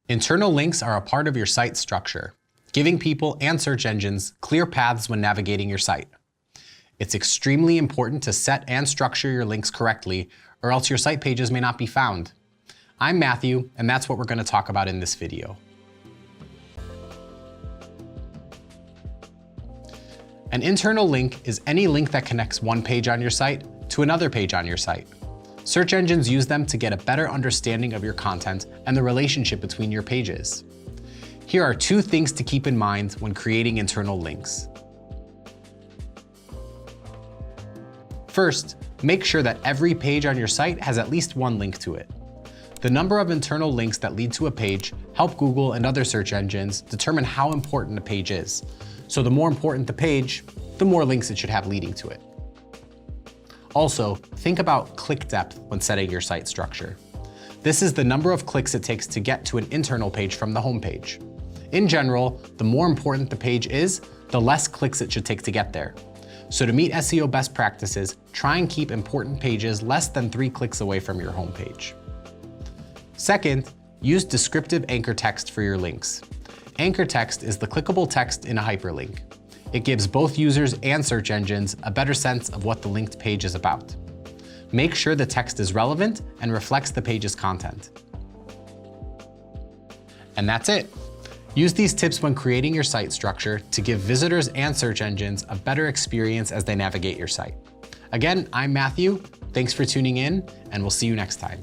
Internal links are a part of your site structure, giving people and search engines clear paths when navigating your site. It's extremely important to set and structure your links correctly, or else your site pages may not be found. I'm Matthew, and that's what we're going to talk about in this video. An internal link is any link that connects one page on your site to another page on your site. Search engines use them to get a better understanding of your content and the relationship between your pages. Here are 2 things to keep in mind when creating internal links. First, make sure that every page on your site has at least one link to it. The number of internal links that lead to a page help Google and other search engines determine how important a page is. So the more important the page, the more links it should have leading to it. Also, think about click depth when setting your site structure. This is the number of clicks it takes to get to an internal page from the home page. In general, the more important the page is, the less clicks it should take to get there. So to meet SEO best practices, try and keep important pages less than 3 clicks away from your home page. Second, use descriptive anchor text for your links. Anchor text is the clickable text in a hyperlink. It gives both users and search engines a better sense of what the linked page is about. Make sure the text is relevant and reflects the page's content. And that's it. Use these tips when creating your site structure to give visitors and search engines a better experience as they navigate your site. Again, I'm Matthew. Thanks for tuning in, and we'll see you next time.